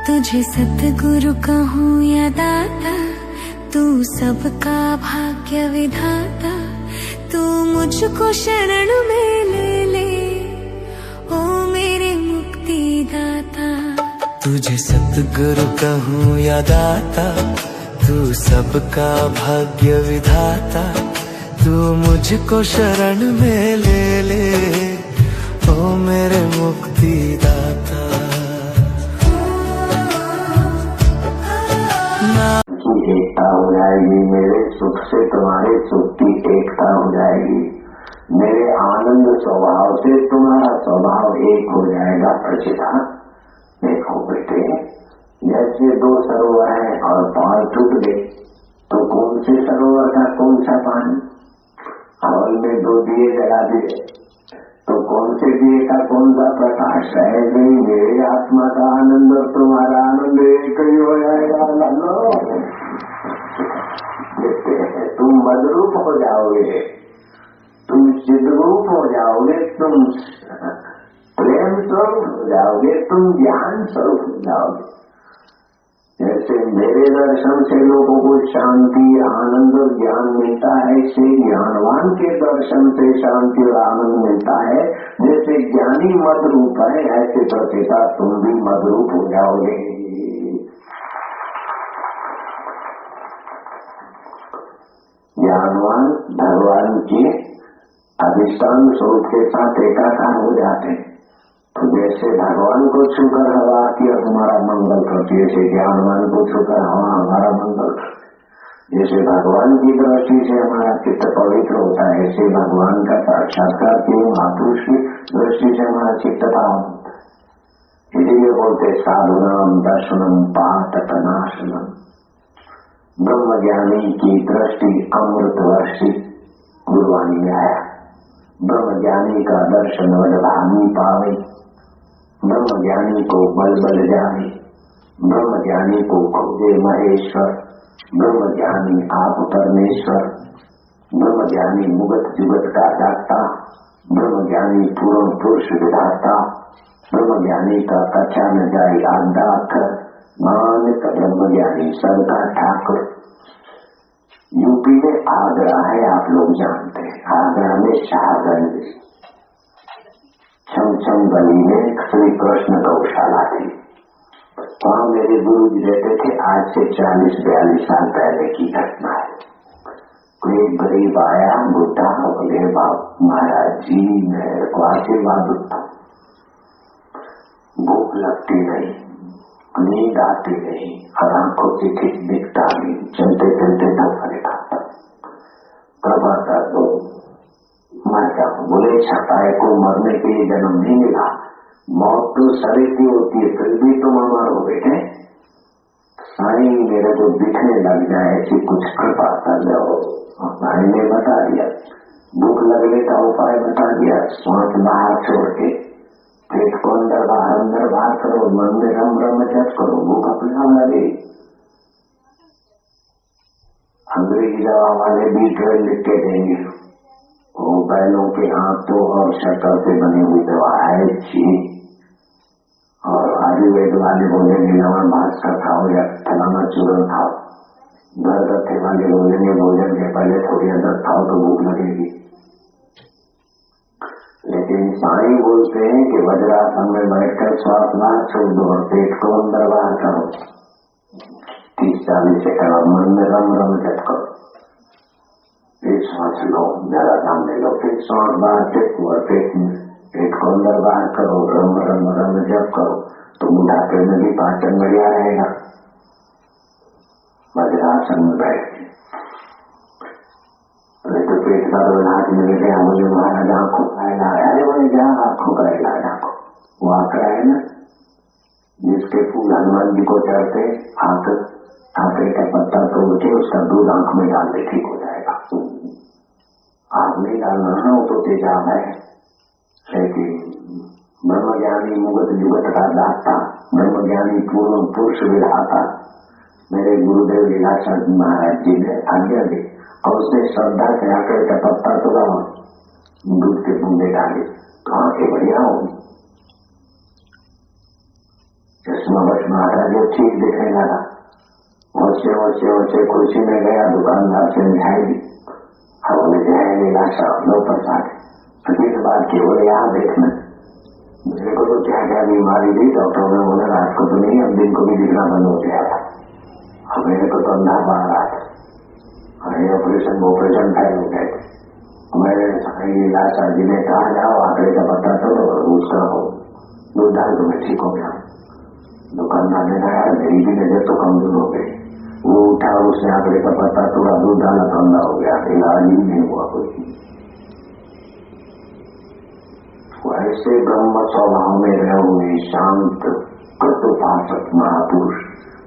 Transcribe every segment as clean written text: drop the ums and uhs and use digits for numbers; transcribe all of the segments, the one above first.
तुझे सतगुरु कहूँ या दाता, तू सबका भाग्य विधाता। तू मुझको शरण में ले ले, ओ मेरे मुक्ति दाता। तुझे सतगुरु कहूँ या दाता, तू सबका भाग्य विधाता। तू मुझको शरण में ले ले, ओ मेरे मुक्ति दाता। एकता हो जाएगी, मेरे सुख से तुम्हारे सुख की एकता हो जाएगी, मेरे आनंद स्वभाव से तुम्हारा स्वभाव एक हो जाएगा। प्रचिता देखो बेटे, जैसे दो सरोवर हैं और पार टूट गए तो कौन से सरोवर का कौन सा पानी? हवल में दो दिए जला दिए तो कौन से दिए का कौन सा प्रकाश है? नहीं, मेरे आत्मा का आनंद और तुम्हारा आनंद एक ही हो जाएगा। तुम मदरूप हो जाओगे, तुम चिद्रूप हो जाओगे, तुम प्रेम स्वरूप हो जाओगे, तुम ज्ञान स्वरूप हो जाओगे। जैसे मेरे दर्शन से लोगों को शांति, आनंद और ज्ञान मिलता है, ऐसे ज्ञानवान के दर्शन से शांति और आनंद मिलता है। जैसे ज्ञानी मदरूप है, ऐसे प्रतिभा तुम भी मदरूप हो जाओगे। ज्ञानवान भगवान के अधिष्ठान स्वरूप के साथ एकाकार हो जाते हैं। तो जैसे भगवान को छूकर हवा आती है हमारा मंगल करती है, जैसे ज्ञानवान को छूकर हवा हमारा मंगल करती है। जैसे भगवान की दृष्टि से हमारा चित्त पवित्र होता है, ऐसे भगवान का साक्षात्कार के महापुरुष की दृष्टि से हमारा चित्त पावन होता है। इसलिए बोलते साधुनाम दर्शनम पातनाशनम। ब्रह्म ज्ञानी की दृष्टि अमृत वर्षी गुरुवाणी में आया। ब्रह्म ज्ञानी का दर्शन वडभागी पावे, ब्रह्म ज्ञानी को बल बल जाने, ब्रह्म ज्ञानी को खोजे महेश्वर, ब्रह्म ज्ञानी आप परमेश्वर, ब्रह्म ज्ञानी मुगत जुगत का दाता, ब्रह्म ज्ञानी पूर्ण पुरुष विधाता, ब्रह्म ज्ञानी का कच्चा न जाए आदाख, मानिक ब्रह्म ज्ञानी सबका ठाकुर। यूपी में आगरा है, आप लोग जानते हैं। आगरा में शाहगंज छमछम गली में श्री कृष्ण गौशाला थी। वहाँ मेरे गुरु जी रहते थे। आज से 40-42 साल पहले की घटना है। कोई गरीब आया, बुढ़ा, बोले बाप महाराज जी मेरे को आशीर्वाद दो। भूख लगती नहीं, नींद आती नहीं और आंखों की ठीक दिखता नहीं, चलते चलते धोखा खाता। कृपा कर दो, मैं क्या बोले छपाए को मरने के लिए जन्म नहीं मिला, मौत तो शरीर की होती है, फिर भी तुम अमर हो बेटे। साईं मेरे को दिखने लग जाए ऐसी कुछ कृपा कर दो। साईं ने बता दिया, भूख लगने का उपाय बता दिया। श्वास बाहर छोड़ के पेट को अंदर बाहर करो, मन में रम रम जप करो, भूख अपने आप लगे। अंग्रेजी दवा वाले भी ड्रग लिख के देंगे, वो बैलों के हाथों और शक्कर से बनी हुई दवा है अच्छी। और आयुर्वेद वाले बोलेंगे लवण भास्कर खाओ या फलाना चूर्ण खाओ। गर्भवती वाले बोलेंगे भोजन के पहले थोड़ी अंदर खाओ तो भूख लगेगी। लेकिन साईं बोलते हैं कि वज्रासन में बैठकर श्वास बाहर छोड़ दो और पेट को अंदर बाहर करो। 30-40 सेकंड मन में रम रम जप करो। एक सांस लो, जरा सामने लो, फिर सांस बाहर फेंको और पेट को अंदर बाहर करो, रम रम रम जप करो तो बुढ़ापे में भी पाचन बढ़िया रहेगा। वज्रासन में बैठ तो पेट का हाथ मिल गया, मुझे महाराज आंखों का इलाज। अरे बोले क्या आंखों का इलाज? आंखों वो आंकड़ा है ना जिसके फूल हनुमान जी को चढ़ते, आंकड़े का पत्ता तोड़ के उसका दूध आंख में डाल दे, ठीक हो जाएगा। आंख में डालना है वो तो तेजाब है, लेकिन ब्रह्म ज्ञानी मुगत जुगत का दाता, ब्रह्म ज्ञानी पूर्ण पुरुष विधाता मेरे गुरुदेव लीलाचंद महाराज जी ने आज्ञा दी और उसने श्रद्धा से आकर का पत्ता तोड़ा, दूध के बूंदे डाले तो आंखें बढ़िया होगी। चश्मा बचमा हटा जो ठीक दिखने लगा। वच्चे कुर्सी में गया, दुकानदार से मिठाई दी, हमने जाए लीलाशा लो प्रसाद। फिर बात की बोले यहाँ देखना, मेरे को तो क्या क्या बीमारी थी, डॉक्टरों ने बोला रात को तो नहीं, अब दिन को भी दिखना बंद हो गया था, अब मेरे को तो अंधा पड़ रहा था, ऑपरेशन फेल हो गए थे। मैंने लीलाशा जी ने कहा जाओ आंकड़े का पता तो उसका हो दूध डाल तो मैं ठीक हो गया। दुकानदार ने कहा मेरी भी नजर तो कमजोर हो गई। वो उठा, उसने आंकड़े का पता थोड़ा दूध डाला तो अंधा हो गया, इलाज ही नहीं हुआ कोई। ऐसे ब्रह्म स्वभाव में रहे हुए शांत कृतोपासक महापुरुष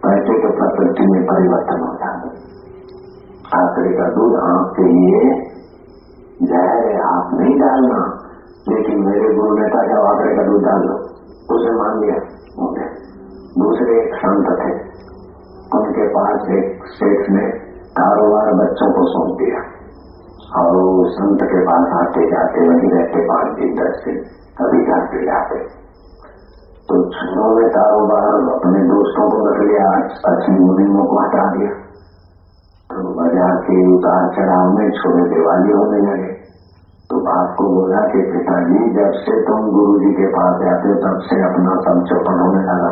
पैसे के प्रकृति में परिवर्तन होता है। आंकड़े का दूध आंख के लिए जहर है, आप नहीं डालना, लेकिन मेरे गुरु ने कहा जब आंकड़े का दूध डाल दो, उसे मान लिया। दूसरे एक संत थे, उनके पास एक सेठ ने कारोबार बच्चों को सौंप दिया और वो संत के पास आते जाते वहीं रहते 5 दिन 10 दिन, कभी घर पे जाते। तो उन्होंने कारोबार अपने दोस्तों को रख लिया, अच्छी मुनिमों को हटा दिया। तो बाजार के उतार चढ़ाव में छोटे दिवाली होने लगे। तो बाप को बोला कि पिताजी जब से तुम गुरु जी के पास जाते तब से अपना सब चौपट होने लगा।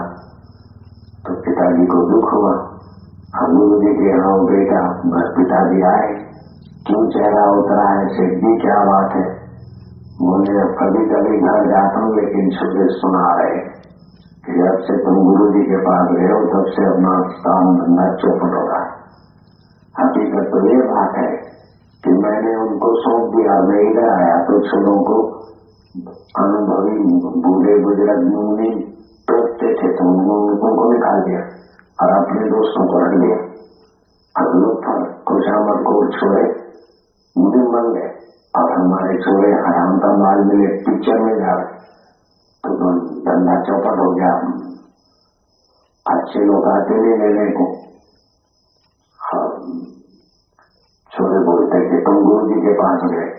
तो पिताजी को दुख हुआ। हम गुरु जी के यहाँ बेटा, बस पिताजी आए, क्यों चेहरा उतरा है सेठ जी, क्या बात है? बोले कभी कभी घर जाता हूँ लेकिन छुपे सुना रहे कि जब से तुम गुरु जी के पास गए हो तब से अपना काम धंधा चौपट हो रहा है। हकीकत तो ये बात है कि मैंने उनको सौंप दिया, मैं इधर आया तो छोलों को अनुभवी बूढ़े बुजुर्ग मुनि टोकते थे तो उनको निकाल दिया और अपने दोस्तों को रख दिया। अब लोग खुशामद को छोड़े मुझे बन गए और हमारे छोड़े आराम का माल मिले पिक्चर में जा रहे तो धंधा चौपट हो गया। अच्छे लोग आते नहीं लेने को, छोरे बोलते कि तुम गुरु जी के पास गए,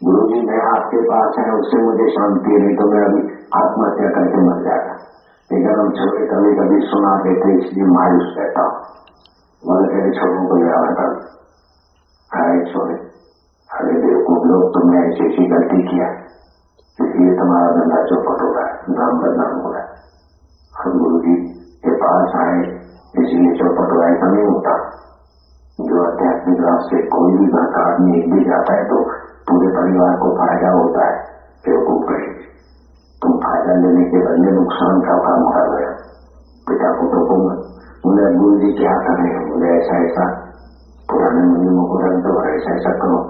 गुरु जी मैं आपके पास है, उससे मुझे शांति नहीं तो मैं अभी आत्महत्या करके मर जाता। लेकिन हम छोटे कभी कभी सुना देते इसलिए मायूस रहता हूँ। बोले तेरे छोरों को ले आया अरे छोरे, अरे बेवकूफ लोग, तुमने ऐसी ऐसी गलती किया इसलिए तुम्हारा धंधा चौपट हो रहा है, नाम बदनाम हो रहा है। हम गुरु जी के पास आए इसलिए चौपट हो रहा है, ऐसा नहीं होता। जो आध्यात्मिक राह से कोई भी आदमी भी जाता है तो पूरे परिवार को फायदा होता है। बेवकूफ कहे तुम फायदा लेने के बदले नुकसान का काम कर रहे हो। पिता को तो बोले गुरु जी क्या कर रहे हैं? बोले ऐसा ऐसा पुराने मुनियों को रख दो, ऐसा ऐसा करो।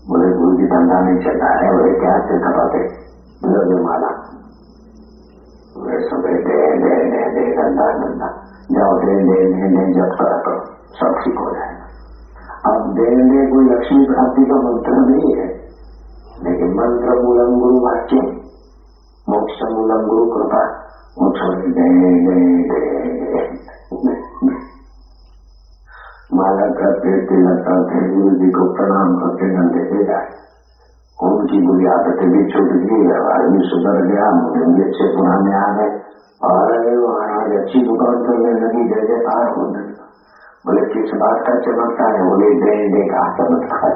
बोले गुरु जी धंधा नहीं चल रहा है। बोले क्या से खपाते? बोले माला। बोले सुबह दे दे दे दे धंधा धंधा जाओ दे दे दे दे जब करा करो, सब ठीक हो जाएगा। अब दे दे कोई लक्ष्मी प्राप्ति का मंत्र नहीं है, लेकिन मंत्र मूलम गुरु वाक्य, मोक्ष मूलम गुरु कृपा, वो छोड़ दे माला करते तिलक करते गुरु जी को प्रणाम करते नंदे दे जाए। उनकी बुरी आदतें भी छूट गई, व्यवहार भी सुधर गया, मुझे भी अच्छे पुराने आ गए और महाराज अच्छी दुकान करने लगी, जय जयकार होने लगा। बोले किस बात का चमत्कार है? बोले दे का चमत्कार।